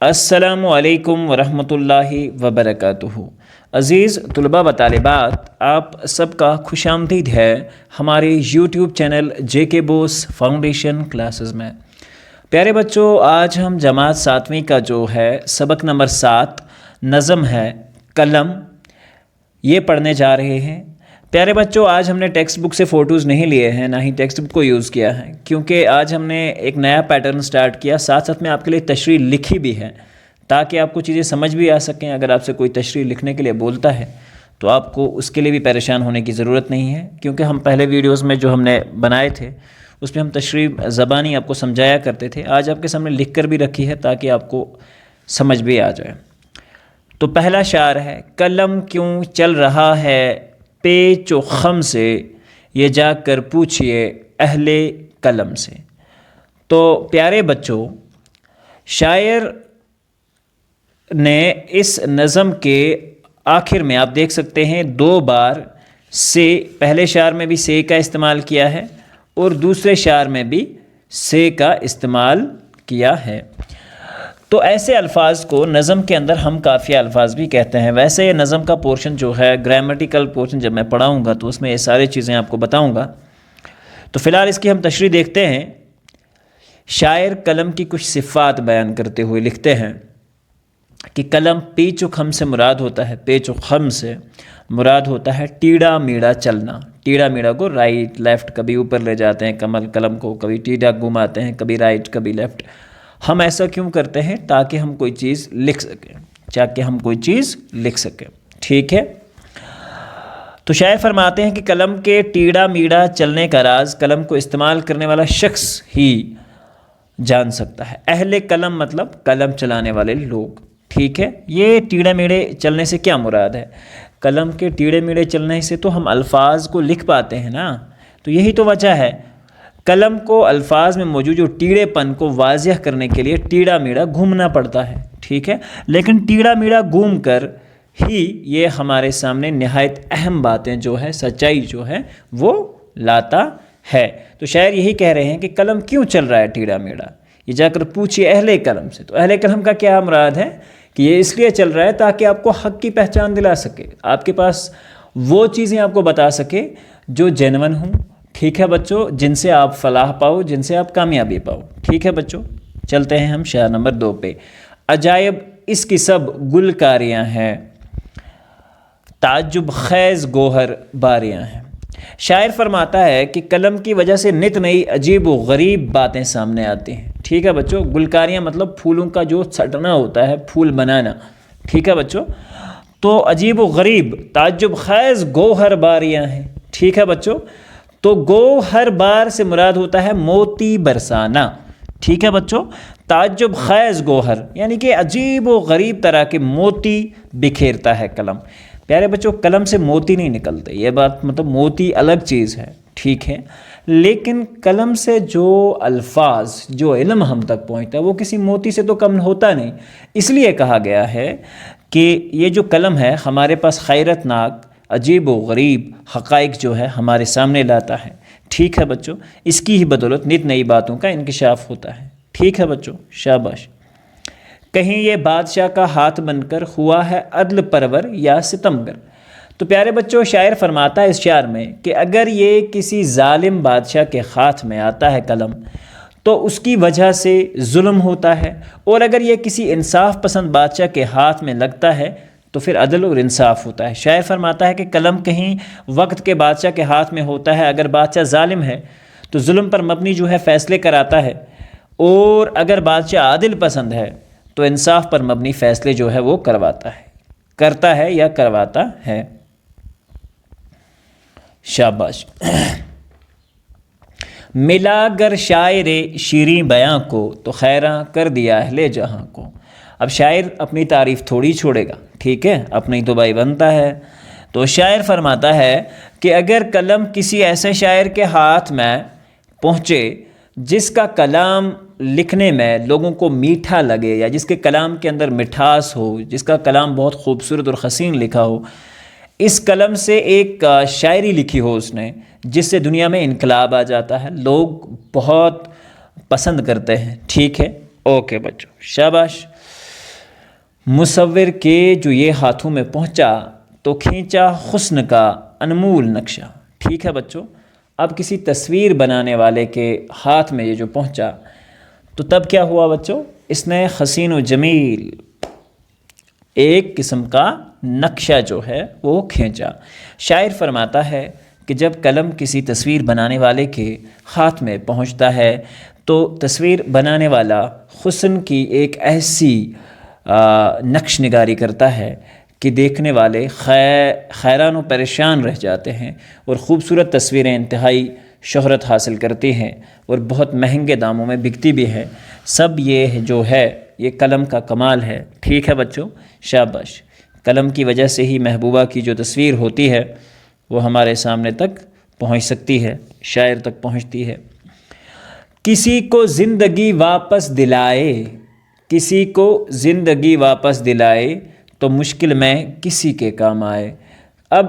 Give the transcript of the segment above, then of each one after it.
السلام علیکم ورحمۃ اللہ وبرکاتہ۔ عزیز طلباء و طالبات، آپ سب کا خوش آمدید ہے ہمارے یوٹیوب چینل جے کے بوس فاؤنڈیشن کلاسز میں۔ پیارے بچوں، آج ہم جماعت 7ویں کا جو ہے سبق نمبر 7 نظم ہے قلم، یہ پڑھنے جا رہے ہیں۔ پیارے بچوں، آج ہم نے ٹیکسٹ بک سے فوٹوز نہیں لیے ہیں، نہ ہی ٹیکسٹ بک کو یوز کیا ہے، کیونکہ آج ہم نے ایک نیا پیٹرن سٹارٹ کیا، ساتھ ساتھ میں آپ کے لیے تشریح لکھی بھی ہے تاکہ آپ کو چیزیں سمجھ بھی آ سکیں۔ اگر آپ سے کوئی تشریح لکھنے کے لیے بولتا ہے تو آپ کو اس کے لیے بھی پریشان ہونے کی ضرورت نہیں ہے، کیونکہ ہم پہلے ویڈیوز میں جو ہم نے بنائے تھے اس میں ہم تشریح زبانی آپ کو سمجھایا کرتے تھے۔ آج آپ کے سامنے لکھ کر بھی رکھی ہے تاکہ آپ کو سمجھ بھی آ جائے۔ تو پہلا شعر ہے: قلم کیوں چل رہا ہے پیچ و خم سے، یہ جا کر پوچھئے اہل قلم سے۔ تو پیارے بچوں، شاعر نے اس نظم کے آخر میں آپ دیکھ سکتے ہیں 2 بار سے، پہلے شعر میں بھی سے کا استعمال کیا ہے اور دوسرے شعر میں بھی سے کا استعمال کیا ہے۔ تو ایسے الفاظ کو نظم کے اندر ہم قافیہ الفاظ بھی کہتے ہیں۔ ویسے یہ نظم کا پورشن جو ہے گرامیٹیکل پورشن جب میں پڑھاؤں گا تو اس میں یہ ساری چیزیں آپ کو بتاؤں گا۔ تو فی الحال اس کی ہم تشریح دیکھتے ہیں۔ شاعر قلم کی کچھ صفات بیان کرتے ہوئے لکھتے ہیں کہ قلم پیچ و خم سے مراد ہوتا ہے، پیچ و خم سے مراد ہوتا ہے ٹیڑھا میڑھا چلنا۔ ٹیڑھا میڑھا کو رائٹ لیفٹ، کبھی اوپر لے جاتے ہیں قلم کو، کبھی ٹیڑھا گھماتے ہیں، کبھی رائٹ کبھی لیفٹ۔ ہم ایسا کیوں کرتے ہیں؟ تاکہ ہم کوئی چیز لکھ سکیں، ٹھیک ہے؟ تو شاعر فرماتے ہیں کہ قلم کے ٹیڑھا میڑھا چلنے کا راز قلم کو استعمال کرنے والا شخص ہی جان سکتا ہے۔ اہل قلم مطلب قلم چلانے والے لوگ، ٹھیک ہے؟ یہ ٹیڑھے میڑھے چلنے سے کیا مراد ہے؟ قلم کے ٹیڑھے میڑھے چلنے سے تو ہم الفاظ کو لکھ پاتے ہیں نا، تو یہی تو وجہ ہے۔ قلم کو الفاظ میں موجود جو ٹیڑھے پن کو واضح کرنے کے لیے ٹیڑھا میڑھا گھومنا پڑتا ہے، ٹھیک ہے؟ لیکن ٹیڑھا میڑھا گھوم کر ہی یہ ہمارے سامنے نہایت اہم باتیں جو ہے، سچائی جو ہے وہ لاتا ہے۔ تو شاعر یہی کہہ رہے ہیں کہ قلم کیوں چل رہا ہے ٹیڑھا میڑھا، یہ جا کر پوچھئے اہل قلم سے۔ تو اہل قلم کا کیا مراد ہے کہ یہ اس لیے چل رہا ہے تاکہ آپ کو حق کی پہچان دلا سکے، آپ کے پاس وہ چیزیں آپ کو بتا سکے جو جینون ہوں، ٹھیک ہے بچوں، جن سے آپ فلاح پاؤ، جن سے آپ کامیابی پاؤ، ٹھیک ہے بچوں؟ چلتے ہیں ہم شعر نمبر 2 پہ۔ عجائب اس کی سب گلکاریاں ہیں، تعجب خیز گوہر باریاں ہیں۔ شاعر فرماتا ہے کہ قلم کی وجہ سے نت نئی عجیب و غریب باتیں سامنے آتی ہیں، ٹھیک ہے بچوں؟ گلکاریاں مطلب پھولوں کا جو چھٹنا ہوتا ہے، پھول بنانا، ٹھیک ہے بچوں؟ تو عجیب و غریب، تعجب خیز گوہر باریاں ہیں، ٹھیک ہے بچوں؟ تو گوہر بار سے مراد ہوتا ہے موتی برسانا، ٹھیک ہے بچوں؟ تعجب خیز گوہر یعنی کہ عجیب و غریب طرح کے موتی بکھیرتا ہے قلم۔ پیارے بچوں، قلم سے موتی نہیں نکلتے، یہ بات مطلب موتی الگ چیز ہے، ٹھیک ہے؟ لیکن قلم سے جو الفاظ، جو علم ہم تک پہنچتا ہے وہ کسی موتی سے تو کم ہوتا نہیں۔ اس لیے کہا گیا ہے کہ یہ جو قلم ہے ہمارے پاس خیرت ناک عجیب و غریب حقائق جو ہے ہمارے سامنے لاتا ہے، ٹھیک ہے بچوں؟ اس کی ہی بدولت نت نئی باتوں کا انکشاف ہوتا ہے، ٹھیک ہے بچوں؟ شاباش۔ کہیں یہ بادشاہ کا ہاتھ بن کر ہوا ہے عدل پرور یا ستمگر۔ تو پیارے بچوں، شاعر فرماتا ہے اس شعر میں کہ اگر یہ کسی ظالم بادشاہ کے ہاتھ میں آتا ہے قلم تو اس کی وجہ سے ظلم ہوتا ہے، اور اگر یہ کسی انصاف پسند بادشاہ کے ہاتھ میں لگتا ہے تو پھر عدل اور انصاف ہوتا ہے۔ شاعر فرماتا ہے کہ قلم کہیں وقت کے بادشاہ کے ہاتھ میں ہوتا ہے، اگر بادشاہ ظالم ہے تو ظلم پر مبنی جو ہے فیصلے کراتا ہے، اور اگر بادشاہ عادل پسند ہے تو انصاف پر مبنی فیصلے جو ہے وہ کرتا ہے یا کرواتا ہے۔ شاباش۔ ملا گر شاعر شیریں بیاں کو تو خیراں کر دیا اہل جہاں کو۔ اب شاعر اپنی تعریف تھوڑی چھوڑے گا، ٹھیک ہے؟ اپنی تو بھائی بنتا ہے۔ تو شاعر فرماتا ہے کہ اگر قلم کسی ایسے شاعر کے ہاتھ میں پہنچے جس کا کلام لکھنے میں لوگوں کو میٹھا لگے، یا جس کے کلام کے اندر مٹھاس ہو، جس کا کلام بہت خوبصورت اور حسین لکھا ہو، اس قلم سے ایک شاعری لکھی ہو اس نے جس سے دنیا میں انقلاب آ جاتا ہے، لوگ بہت پسند کرتے ہیں، ٹھیک ہے؟ اوکے بچوں، شاباش۔ مصور کے جو یہ ہاتھوں میں پہنچا تو کھینچا حسن کا انمول نقشہ۔ ٹھیک ہے بچوں، اب کسی تصویر بنانے والے کے ہاتھ میں یہ جو پہنچا تو تب کیا ہوا بچوں؟ اس نے حسین و جمیل ایک قسم کا نقشہ جو ہے وہ کھینچا۔ شاعر فرماتا ہے کہ جب قلم کسی تصویر بنانے والے کے ہاتھ میں پہنچتا ہے تو تصویر بنانے والا حسن کی ایک ایسی نقش نگاری کرتا ہے کہ دیکھنے والے حیران و پریشان رہ جاتے ہیں، اور خوبصورت تصویریں انتہائی شہرت حاصل کرتی ہیں اور بہت مہنگے داموں میں بکتی بھی ہے۔ سب یہ جو ہے یہ قلم کا کمال ہے۔ ٹھیک ہے بچوں، شاباش۔ قلم کی وجہ سے ہی محبوبہ کی جو تصویر ہوتی ہے وہ ہمارے سامنے تک پہنچ سکتی ہے، شاعر تک پہنچتی ہے۔ کسی کو زندگی واپس دلائے، کسی کو زندگی واپس دلائے تو مشکل میں کسی کے کام آئے۔ اب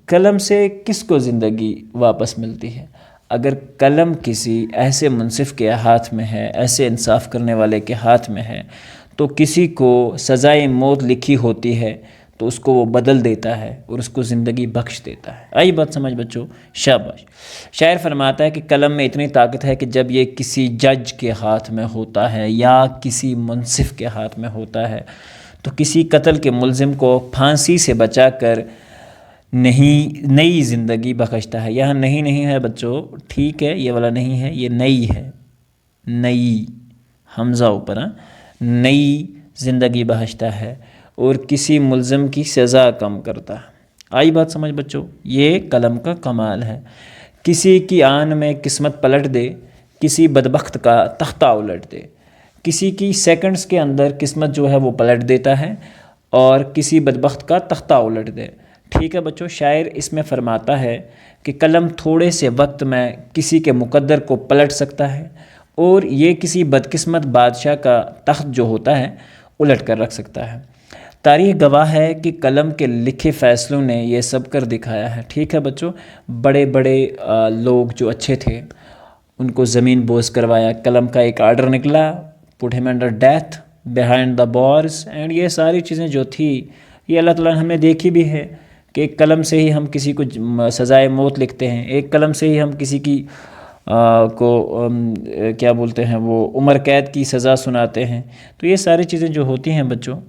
قلم سے کس کو زندگی واپس ملتی ہے؟ اگر قلم کسی ایسے منصف کے ہاتھ میں ہے، ایسے انصاف کرنے والے کے ہاتھ میں ہے، تو کسی کو سزائے موت لکھی ہوتی ہے تو اس کو وہ بدل دیتا ہے اور اس کو زندگی بخش دیتا ہے۔ آئی بات سمجھ بچوں؟ شاباش۔ شاعر فرماتا ہے کہ قلم میں اتنی طاقت ہے کہ جب یہ کسی جج کے ہاتھ میں ہوتا ہے یا کسی منصف کے ہاتھ میں ہوتا ہے تو کسی قتل کے ملزم کو پھانسی سے بچا کر نئی زندگی بخشتا ہے۔ یہاں نہیں ہے بچوں، ٹھیک ہے، یہ والا نہیں ہے، یہ نئی ہے، نئی حمزہ اوپر، نئی زندگی بخشتا ہے اور کسی ملزم کی سزا کم کرتا ہے۔ آئی بات سمجھ بچوں؟ یہ قلم کا کمال ہے۔ کسی کی آن میں قسمت پلٹ دے، کسی بدبخت کا تختہ الٹ دے، کسی کی سیکنڈز کے اندر قسمت جو ہے وہ پلٹ دیتا ہے اور کسی بدبخت کا تختہ الٹ دے۔ ٹھیک ہے بچوں، شاعر اس میں فرماتا ہے کہ قلم تھوڑے سے وقت میں کسی کے مقدر کو پلٹ سکتا ہے اور یہ کسی بدقسمت بادشاہ کا تخت جو ہوتا ہے الٹ کر رکھ سکتا ہے۔ تاریخ گواہ ہے کہ قلم کے لکھے فیصلوں نے یہ سب کر دکھایا ہے۔ ٹھیک ہے بچوں، بڑے بڑے لوگ جو اچھے تھے ان کو زمین بوس کروایا، قلم کا ایک آرڈر نکلا، پٹ ہم under death behind the bars, and یہ ساری چیزیں جو تھی یہ اللہ تعالیٰ نے ہم نے دیکھی بھی ہے کہ ایک قلم سے ہی ہم کسی کو سزائے موت لکھتے ہیں، ایک قلم سے ہی ہم کسی کی کو کیا بولتے ہیں وہ عمر قید کی سزا سناتے ہیں۔ تو یہ ساری چیزیں جو ہوتی ہیں بچوں،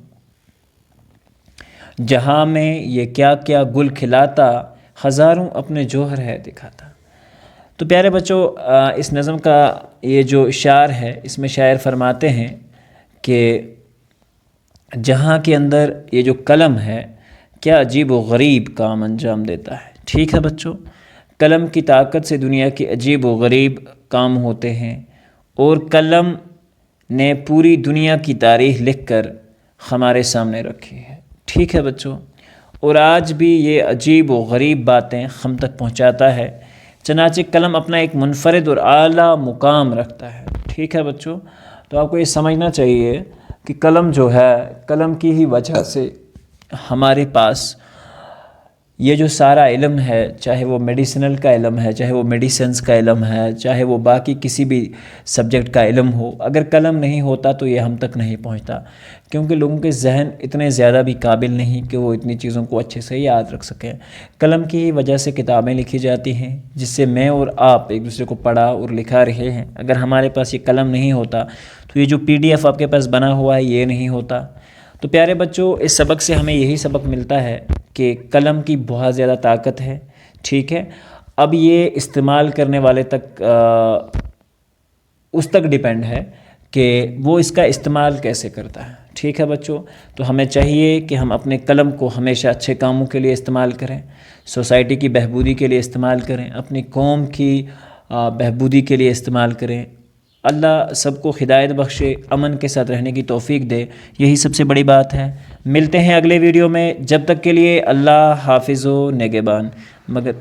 جہاں میں یہ کیا کیا گل کھلاتا، ہزاروں اپنے جوہر ہے دکھاتا۔ تو پیارے بچوں، اس نظم کا یہ جو اشعار ہے اس میں شاعر فرماتے ہیں کہ جہاں کے اندر یہ جو قلم ہے کیا عجیب و غریب کام انجام دیتا ہے۔ ٹھیک ہے بچوں، قلم کی طاقت سے دنیا کے عجیب و غریب کام ہوتے ہیں اور قلم نے پوری دنیا کی تاریخ لکھ کر ہمارے سامنے رکھی ہے۔ ٹھیک ہے بچوں، اور آج بھی یہ عجیب و غریب باتیں ہم تک پہنچاتا ہے، چنانچہ قلم اپنا ایک منفرد اور اعلیٰ مقام رکھتا ہے۔ ٹھیک ہے بچوں، تو آپ کو یہ سمجھنا چاہیے کہ قلم جو ہے، قلم کی ہی وجہ سے ہمارے پاس یہ جو سارا علم ہے، چاہے وہ میڈیسنل کا علم ہے، چاہے وہ میڈیسنز کا علم ہے، چاہے وہ باقی کسی بھی سبجیکٹ کا علم ہو، اگر قلم نہیں ہوتا تو یہ ہم تک نہیں پہنچتا، کیونکہ لوگوں کے ذہن اتنے زیادہ بھی قابل نہیں کہ وہ اتنی چیزوں کو اچھے سے یاد رکھ سکیں۔ قلم کی ہی وجہ سے کتابیں لکھی جاتی ہیں جس سے میں اور آپ ایک دوسرے کو پڑھا اور لکھا رہے ہیں۔ اگر ہمارے پاس یہ قلم نہیں ہوتا تو یہ جو PDF آپ کے پاس بنا ہوا ہے یہ نہیں ہوتا۔ تو پیارے بچوں، اس سبق سے ہمیں یہی سبق ملتا ہے کہ قلم کی بہت زیادہ طاقت ہے۔ ٹھیک ہے، اب یہ استعمال کرنے والے تک اس تک ڈیپینڈ ہے کہ وہ اس کا استعمال کیسے کرتا ہے۔ ٹھیک ہے بچوں، تو ہمیں چاہیے کہ ہم اپنے قلم کو ہمیشہ اچھے کاموں کے لیے استعمال کریں، سوسائٹی کی بہبودی کے لیے استعمال کریں، اپنی قوم کی بہبودی کے لیے استعمال کریں۔ اللہ سب کو ہدایت بخشے، امن کے ساتھ رہنے کی توفیق دے، یہی سب سے بڑی بات ہے۔ ملتے ہیں اگلے ویڈیو میں، جب تک کے لیے اللہ حافظ و نگہبان۔ مگر